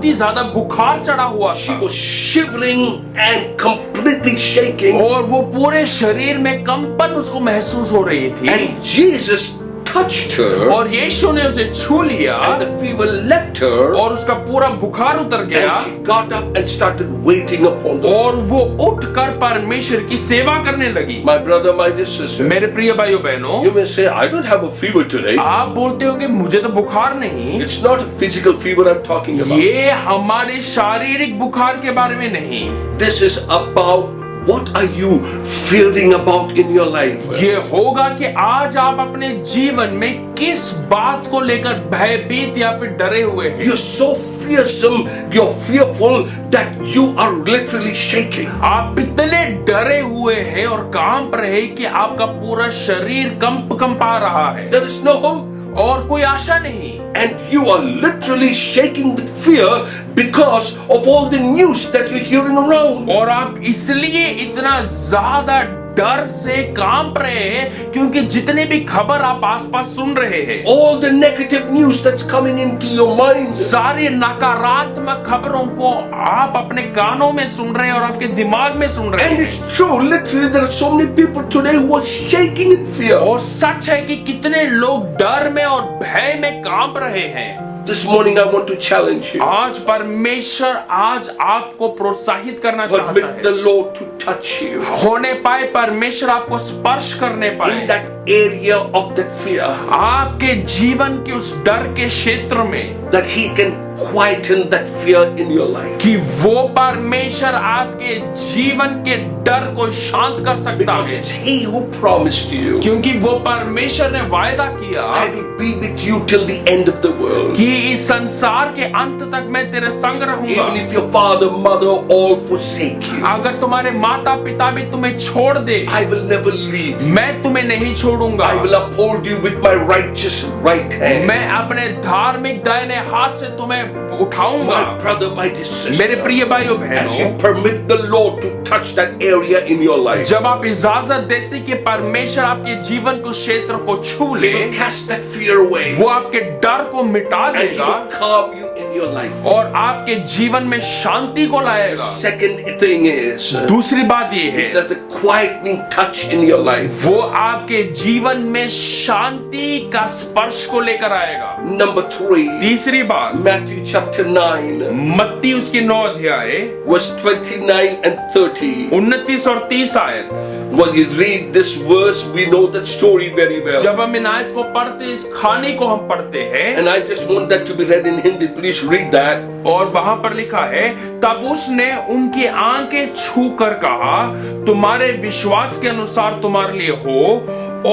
ही ज्यादा बुखार चढ़ा हुआ She था, was shivering and completely shaking. और वो पूरे शरीर में कंपन उसको महसूस हो रही थी। And Jesus touched her, और यीशु ने उसे छू लिया and the fever left her, और उसका पूरा बुखार उतर गया, and she got up and started waiting upon the Lord. और वो उठकर परमेश्वर की सेवा करने लगी। My brother, my dear sister, मेरे प्रिय भाइयों बहनों, you may say, I don't have a fever today. आप बोलते होंगे मुझे तो बुखार नहीं। It's not a physical fever I'm talking about. ये हमारे शारीरिक बुखार के बारे में नहीं, This is about what are you fearing about in your life. ये होगा कि आज आप अपने जीवन में किस बात को लेकर भयभीत या फिर डरे हुए हैं। You're so fearsome, you're fearful that you are literally shaking. आप इतने डरे हुए हैं और कांप रहे कि आपका पूरा शरीर कंपा रहा है There is no hope. और कोई आशा नहीं, And you are literally shaking with fear because of all the news that you're hearing around. और आप इसलिए इतना ज्यादा डर से कांप रहे हैं क्योंकि जितने भी खबर आप आसपास सुन रहे हैं, All the negative news that's coming into your mind. सारी नकारात्मक खबरों को आप अपने कानों में सुन रहे हैं और आपके दिमाग में सुन रहे And हैं। it's true, literally there are so many people today who are shaking in fear. और सच है कि कितने लोग डर में और भय में कांप रहे हैं। This morning I want to challenge you. आज परमेश्वर आज आपको प्रोत्साहित करना चाहता Permit the है, Lord to touch you होने पाए परमेश्वर आपको स्पर्श करने in पाए that area of that fear, आपके जीवन के उस डर के क्षेत्र में, that He can quieten that fear in your life. कि वो परमेश्वर आपके जीवन के डर को शांत कर सकता Because है, it's He who promised you, क्योंकि वो परमेश्वर ने वायदा किया I will be with you till the end of the world. कि इस संसार के अंत तक मैं तेरे संग रहूंगा। Even if your father, mother all forsake you, अगर तुम्हारे माता पिता भी तुम्हें छोड़ दे, I will never leave you. मैं तुम्हें नहीं छोड़ूंगा। I will uphold you with my righteous right hand. मैं अपने धार्मिक दाहिने हाथ से तुम्हें उठाऊंगा। My brother, my dear sister, मेरे प्रिय भाइयों as बहनों, you permit the Lord to touch that area in your life, जब आप इजाजत देते कि परमेश्वर आपके जीवन के क्षेत्र को छू He ले, will cast that fear away वो आपके डर को मिटा and He देगा will calm you in your life. और आपके जीवन में शांति को The लाएगा। second thing is दूसरी बात ये है, that the quietening touch in your life. वो आपके जीवन में शांति का स्पर्श को लेकर आएगा। Number 3, तीसरी बात, Matthew chapter 9, मत्ती उसके 9 अध्याय verse 29 and 30. 29 और 30 आयत। When you read this verse, we know that story very well. जब हम इन आयत को पढ़ते, इस कहानी को हम पढ़ते हैं, And I just want that to be read in Hindi. Please read that. और वहां पर लिखा है, तब उसने उनकी आंखें छू कर कहा, तुम्हारे विश्वास के अनुसार तुम्हारे लिए हो,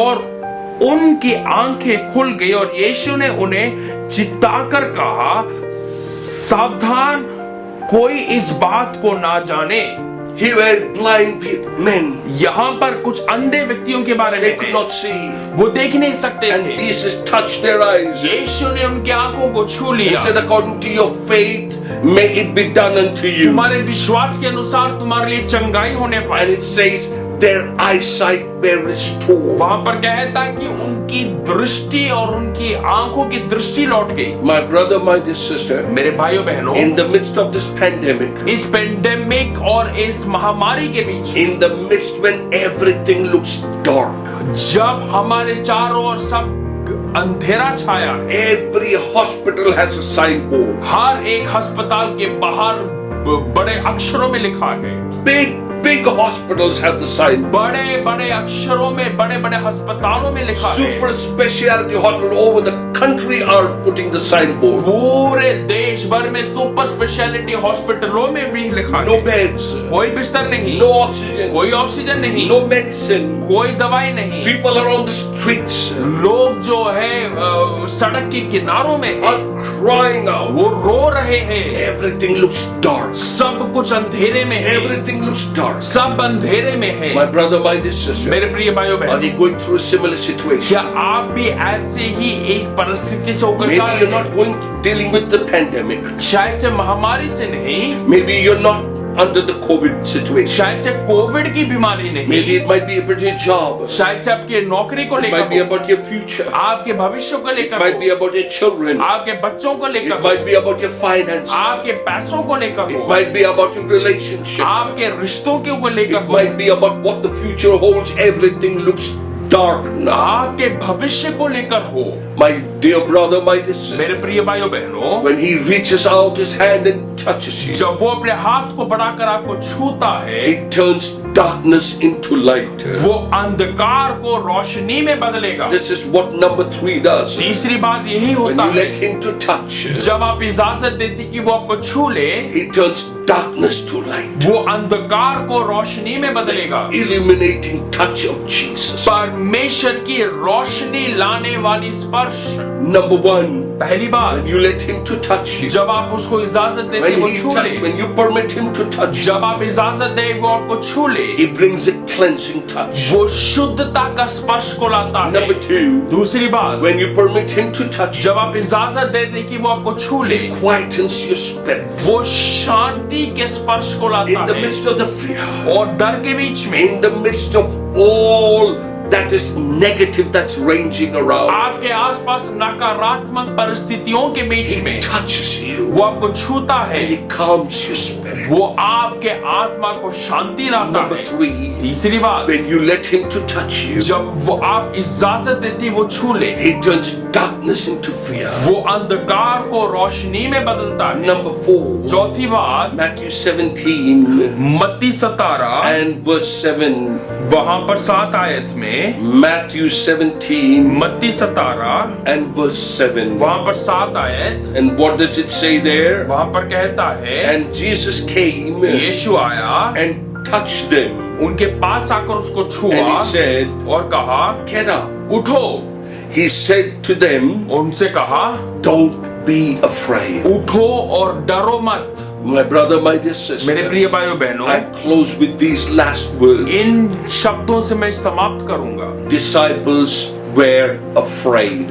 और उनकी आंखें खुल गई। और यीशु ने उन्हें चिताकर कहा, सावधान, कोई इस बात को ना जाने। Here were blind people, men. यहाँ पर कुछ अंधे व्यक्तियों के बारे They में could थे, not see. वो देख नहीं सकते And थे। Jesus touched their eyes. यीशु ने उनकी आंखों को छू He लिया। said, according to your faith, may it be done unto you. तुम्हारे विश्वास के अनुसार तुम्हारे लिए चंगाई होने And पाए। it says, their eyesight were restored. वहां पर कहता है कि उनकी दृष्टि और उनकी आंखों की दृष्टि लौट गई। My brother, my dear sister, मेरे भाइयों बहनों, in the midst of this pandemic, इस पेंडेमिक और इस महामारी के बीच, in the midst when everything looks dark, जब हमारे चारों ओर सब अंधेरा छाया है, every hospital has a signboard. हर एक अस्पताल के बाहर बड़े अक्षरों में लिखा है, Big hospitals have the signboard. बड़े बड़े अक्षरों में, बड़े बड़े अस्पतालों में लिखा है। Super specialty hospital over the country are putting the signboard. पूरे देश भर में सुपर स्पेशलिटी हॉस्पिटलों में भी लिखा No है, beds, कोई बिस्तर नहीं, no oxygen, कोई ऑक्सीजन नहीं, no medicine. कोई दवाई नहीं। People are on the streets, लोग जो है सड़क के किनारों में are है, crying out. वो रो रहे हैं। Everything looks dark. सब कुछ अंधेरे में है, Everything looks dark. सब अंधेरे में है। My brother, my dear sister, मेरे प्रिय भाइयों are बहन, you going through a similar situation? क्या आप भी ऐसे ही एक परिस्थिति से होकर जा Maybe रहे you're हैं? not going to dealing with the pandemic. शायद से महामारी से नहीं, Maybe you're not under the COVID situation. शायद से कोविड की बीमारी नहीं, Maybe it might be about your job. शायद से आपके नौकरी को It might be लेकर, about your future. आपके भविष्य को It लेकर, might be about your children. आपके बच्चों को It लेकर, might be about your finances. आपके पैसों को लेकर, It might be about your relationship. आपके रिश्तों के ऊपर लेकर, It might be about what the future holds. Everything looks dark now. आपके भविष्य को लेकर हो। My dear brother, my dear sister, मेरे प्रिय भाइयों बहनों, when he reaches out his hand and touches you, जब वो अपने हाथ को बढ़ाकर आपको छूता है, it turns darkness into light. वो अंधकार को रोशनी में बदलेगा। This is what number 3 does. तीसरी बात यही When होता you है, let him to touch, जब आप इजाजत देती कि वो आपको छू ले, he turns darkness to light. वो अंधकार को रोशनी में बदलेगा। Illuminating touch of Jesus. परमेश्वर की रोशनी लाने वाली स्पर्श। Number 1, पहली बात, when you let him to touch you, जब आप उसको इजाजत देते वो छू ले, when you permit him to touch you, जब आप इजाजत दे वो आपको छू ले, he brings a cleansing touch. वो शुद्धता का स्पर्श को लाता है। Number 2, दूसरी बात, when you permit him to touch you, जब आप इजाजत देते कि वो आपको छू ले, he quietens your spirit. वो शांति के स्पर्श को लाता In the है। midst of the fear, और डर के बीच में, in the midst of all that is negative that's ranging around, आपके आसपास नकारात्मक परिस्थितियों के बीच he में, touches you वो आपको छूता है, and he calms your spirit. वो आपके आत्मा को शांति लाता Number है। 3, तीसरी बात, when you let him to touch you, जब वो आप इजाजत देती वो छू ले, he turns darkness into fear. वो अंधकार को रोशनी में बदलता है। Number 4, चौथी बात, Matthew 17 मत्ती 17 and verse 7. वहां पर 7 आयत में, में Matthew 17 मत्ती 17 and verse 7. वहां पर 7 आयत, And what does it say there? वहां पर कहता है, And Jesus came यीशु आया, and touched them. उनके पास आकर उसको And छुआ he said, और कहा, Get up. उठो। He said to them, उनसे कहा, Don't be afraid. उठो और डरो मत। My brother, my dear मेरे sister, प्रिय भाइयों बहनों, I close with these last words. इन शब्दों से मैं समाप्त करूंगा। Disciples were afraid.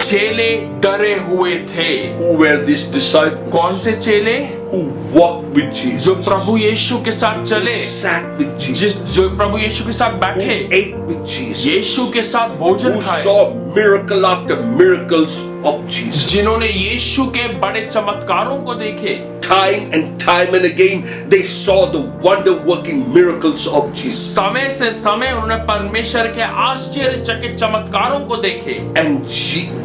चेले डरे हुए थे। Who were these disciples? कौन से चेले? Who walked with Jesus, जो प्रभु यीशु के साथ चले, sat with Jesus, जो प्रभु यीशु के साथ who बैठे, ate with Jesus, यीशु के साथ भोजन who खाए, saw miracle after miracles of Jesus. जिन्होंने यीशु के बड़े चमत्कारों को देखे, Time and again, they saw the wonder-working miracles of Jesus. समय से समय उन्होंने परमेश्वर के आश्चर्यचकित चमत्कारों को देखे। And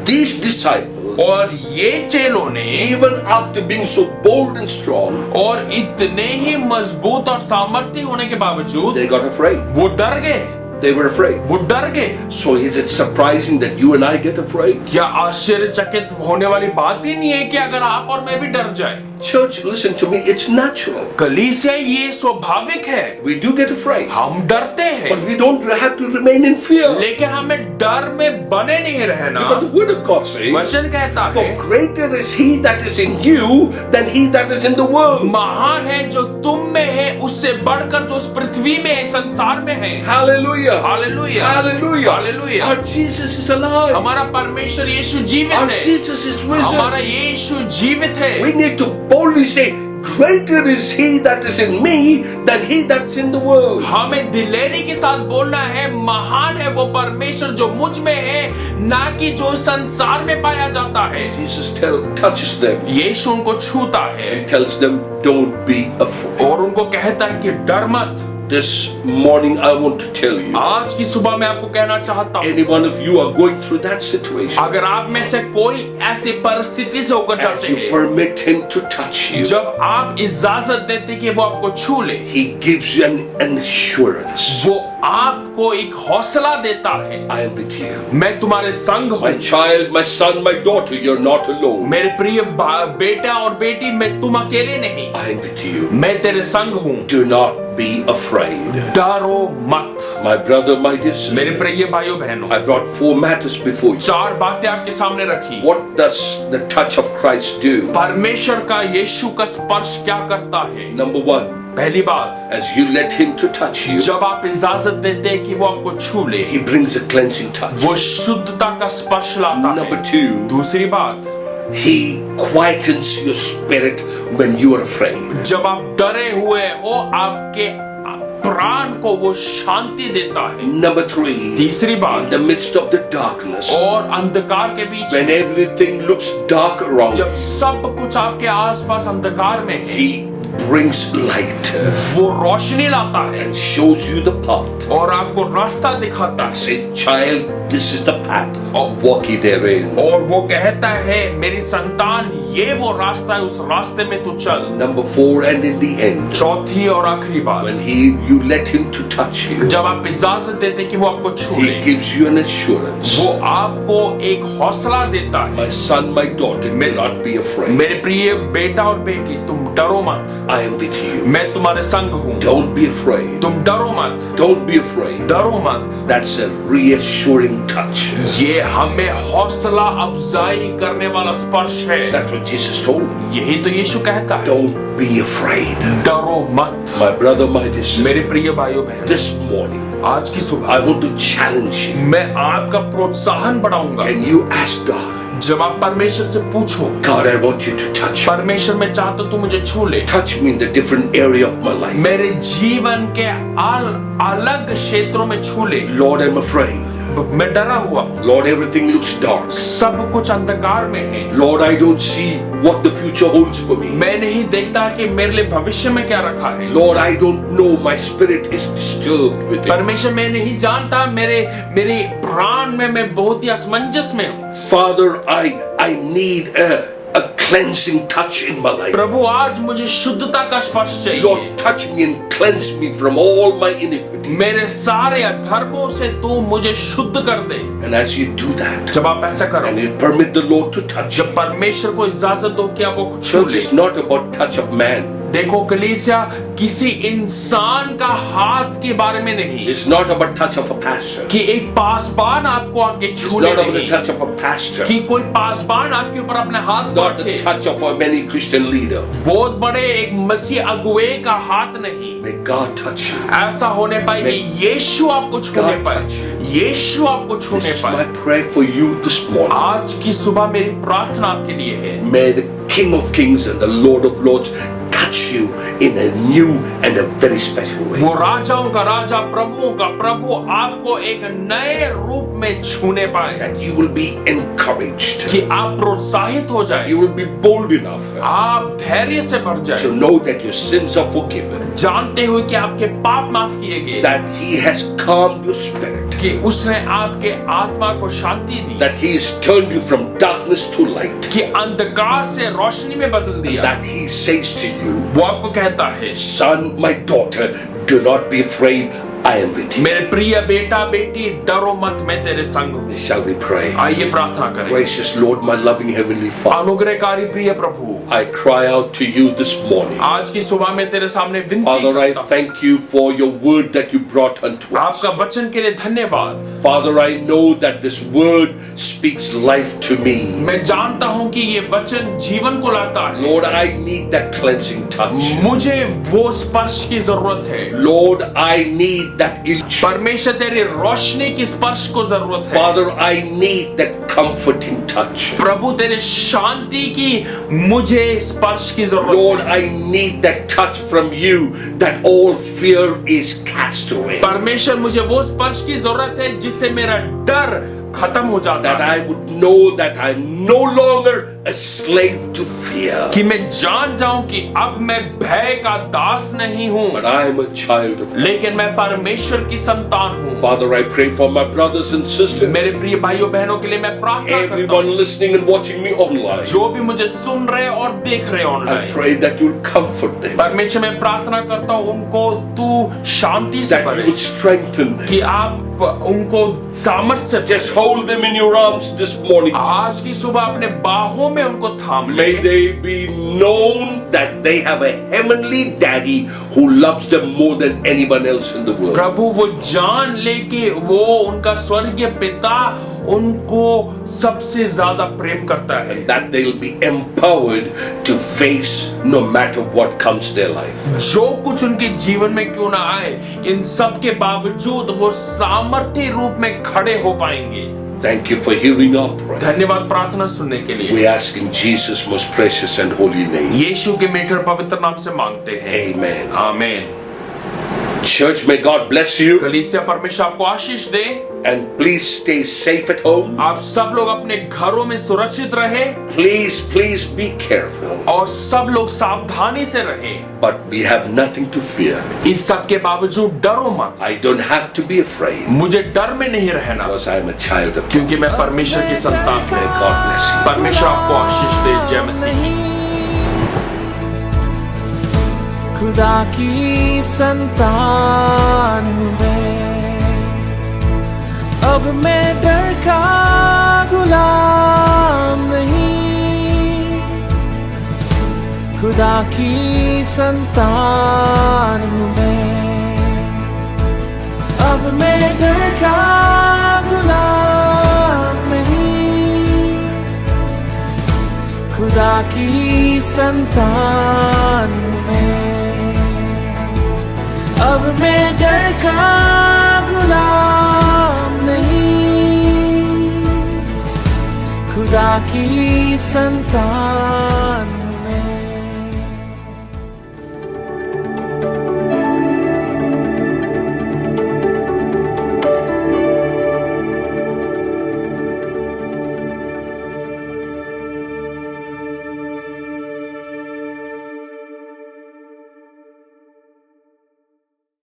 these disciples, और ये चेलों ने, even after being so bold and strong, और इतने ही मजबूत और सामर्थ्य होने के बावजूद, they got afraid. वो डर गए। They were afraid. वो डर गए। So is it surprising that you and I get afraid? क्या आश्चर्यचकित होने वाली बात ही नहीं है कि अगर आप और मैं भी डर जाए? Church, listen to me, it's natural. कलीसिया ये स्वाभाविक है। We do get afraid. हम डरते हैं, But we don't have to remain in fear. लेकिन हमें डर में बने नहीं रहना। Because the word of God says, वचन कहता For है, greater is he that is in you than he that is in the world. महान है जो तुम में है उससे बढ़कर जो उस पृथ्वी में है, संसार में है। Hallelujah. Hallelujah, Hallelujah. Hallelujah. Our Jesus is alive. हमारा परमेश्वर यीशु जीवित Our है। Jesus is risen. हमारा यीशु जीवित है। We need to boldly say, Greater is he that is in me than he that's in the world. हमें दिलेरी के साथ बोलना है, महान है वो परमेश्वर जो मुझ में है, ना कि जो संसार में पाया जाता है। Jesus touches them यीशु उनको छूता है and tells them, Don't be afraid. और उनको कहता है कि डर मत। This morning I want to tell you, आज की सुबह मैं आपको कहना चाहता हूँ, any one of you are going through that situation, अगर आप में से कोई ऐसी परिस्थिति से होकर as जाते you हैं, permit him to touch you, जब आप इजाजत देते कि वो आपको छू ले, he gives you an assurance. वो आपको एक हौसला देता है, I am with you. मैं तुम्हारे संग हूँ। My child, my son, my daughter, you're not alone. मेरे प्रिय बेटा और बेटी, मैं तुम अकेले नहीं, I am with you. मैं तेरे संग हूँ। Do not be afraid. डरो मत। My brother, my dear sister, मेरे प्रिय भाइयों बहनों, I brought 4 matters before you. 4 बातें आपके सामने रखी। What does the touch of Christ do? परमेश्वर का यीशु का स्पर्श क्या करता है? Number 1, पहली बात, as you let him to touch you, जब आप इजाजत देते हैं कि वो आपको छू ले, he brings a cleansing touch. वो शुद्धता का स्पर्श लाता Number है। 2, दूसरी बात, he quietens your spirit when you are afraid. जब आप डरे हुए हो, आपके प्राण को वो शांति देता है। Number 3, तीसरी in बात, the midst of the darkness, और अंधकार के बीच when everything looks dark around जब you, सब कुछ आपके आसपास अंधकार में है, he brings light वो रोशनी लाता है and shows you the path. और आपको रास्ता दिखाता है, Say, child, this is the path. Walk ye therein. और वो कहता है, मेरी संतान, ये वो रास्ता है, उस रास्ते में तू चल। Number 4, and in the end, चौथी और आखिरी बात, when you let him to touch you, जब आप इजाजत देते कि वो आपको छू he ले, gives you an assurance. वो आपको एक हौसला देता है। My son, my daughter, do not be afraid. मेरे प्रिय बेटा और बेटी, तुम डरो मत, I am with you. मैं तुम्हारे संग हूँ। Don't be afraid. तुम डरो मत, Don't be afraid. डरो मत। That's a reassuring touch. ये हमें हौसला अफजाई करने वाला स्पर्श है। That's what Jesus told me. यही तो यीशु कहता है, Don't be afraid. डरो मत। My brother, my dear sister, मेरे प्रिय भाइयों बहन, this morning, आज की सुबह I want to challenge you. मैं आपका प्रोत्साहन बढ़ाऊंगा। Can you ask God, जब आप परमेश्वर से पूछो, God, I want you to touch me. परमेश्वर मैं चाहता हूं तू मुझे छू ले, Touch me in the different area of my life. मेरे जीवन के अलग क्षेत्रों में छू ले। Lord, I'm afraid. मैं डरा हुआ हूं, Lord, everything looks dark. सब कुछ अंधकार में है। Lord, I don't see what the future holds for me. मैं नहीं देखता कि मेरे लिए भविष्य में क्या रखा है। Lord, I don't know. My spirit is disturbed with it. परमेश्वर मैं नहीं जानता, मेरे प्राण में मैं बहुत ही असमंजस में हूँ। Father, I need a cleansing touch in my life. प्रभु आज मुझे शुद्धता का स्पर्श चाहिए। Lord, touch me and cleanse me from all my iniquity. मेरे सारे अधर्मों से तू मुझे शुद्ध कर दे। And as you do that, जब आप ऐसा करो, and you permit the Lord to touch you, जब परमेश्वर को इजाजत दो कि आप वो छू church ले। is not about touch of man. देखो कलीसिया किसी इंसान का हाथ के बारे में नहीं, It's not about touch of a pastor. कि एक पासबान आपको आके It's छू ले not about the नहीं, touch of a pastor. कि कोई पासबान आपके ऊपर अपने हाथ It's not the रखे, touch of a many Christian leader. बहुत बड़े एक मसीह अगुवे का हाथ नहीं। May God touch you. ऐसा होने पाए कि यीशु आपको छूने God पाए, touch you. यीशु आपको This छूने is my पाए। prayer for you this morning. आज की सुबह मेरी प्रार्थना आपके लिए है, May the King of Kings and the Lord of Lords touch you in a new and a very special way. वो राजाओं का राजा प्रभुओं का प्रभु आपको एक नए रूप में छूने पाए, That you will be encouraged. कि आप प्रोत्साहित हो जाए, You will be bold enough आप धैर्य से भर to जाए, know that your sins are forgiven. जानते हुए कि आपके पाप माफ किए गए, That He has calmed your spirit. कि उसने आपके आत्मा को शांति दी, That He has turned you from darkness to light. कि अंधकार से रोशनी में बदल दिया। That He says to you, वो आपको कहता है, son, my daughter, do not be afraid. I am with you. मेरे प्रिय बेटा बेटी डरो मत, मैं तेरे संग हूँ। Shall we pray? आइए प्रार्थना करें। Gracious Lord, my loving Heavenly Father, अनुग्रहकारी प्रिय प्रभु, I cry out to you this morning. आज की सुबह में तेरे सामने विनती Father, I करता हूँ। thank you for your word that you brought unto us. आपका वचन के लिए धन्यवाद। Father, I know that this word speaks life to me. मैं जानता हूँ कि ये वचन जीवन को लाता है। Lord, I need that cleansing touch. मुझे वो स्पर्श की जरूरत है। Lord, I need that itch. परमेश्वर तेरी रोशनी की स्पर्श को जरूरत है। Father, I need that comforting touch. प्रभु तेरे शांति की मुझे स्पर्श की जरूरत Lord, है। I need that touch from you that all fear is cast away. परमेश्वर मुझे वो स्पर्श की जरूरत है जिससे मेरा डर खत्म हो जाता That है, I would know that I'm no longer a slave to fear, कि मैं जान जाऊं कि अब मैं भय का दास नहीं हूं, but I am a child of God. लेकिन मैं परमेश्वर की संतान हूं। Father, I pray for my brothers and sisters, मेरे प्रिय भाइयों बहनों के लिए मैं प्रार्थना करता everyone हूं, listening and watching me online. जो भी मुझे सुन रहे और देख रहे I online. pray that you'll comfort them, परमेश्वर मैं प्रार्थना करता हूं उनको तू शांति से that you भरे, will strengthen them. कि आप उनको सामर्थ्य से Just hold them in your arms this morning. आज की सुबह अपने बाहों में उनको थाम ले। May they be known that they have a heavenly daddy who loves them more than anyone else in the world. प्रभु वो जान ले कि वो उनका स्वर्गीय पिता उनको सबसे ज्यादा प्रेम करता है, That they'll be empowered to face no matter what comes their life. जो कुछ उनके जीवन में क्यों ना आए, इन सब के बावजूद वो सामर्थ्य रूप में खड़े हो पाएंगे। Thank you for hearing our prayer. धन्यवाद प्रार्थना सुनने के लिए। We ask in Jesus' most precious and holy name. यीशु के मीठे और पवित्र नाम से मांगते हैं, Amen. आमीन। Church, may God bless you, कलीसिया परमेश्वर आपको आशीष दे। and please stay safe at home. आप सब लोग अपने घरों में सुरक्षित रहे Please, please be careful. और सब लोग सावधानी से रहे। But we have nothing to fear. इस सब के बावजूद डरो मत, I don't have to be afraid मुझे डर में नहीं रहना, because I am a child of God. क्योंकि मैं परमेश्वर की संतान हूं। May God bless you. परमेश्वर आपको आशीष दे। जय मसीह। खुदा की संतान हूँ मैं, अब मैं डर का गुलाम नहीं। खुदा की संतान हूँ मैं, अब मैं डर का गुलाम नहीं। खुदा की संतान हूँ मैं, अब मैं डर का गुलाम नहीं। खुदा की संतान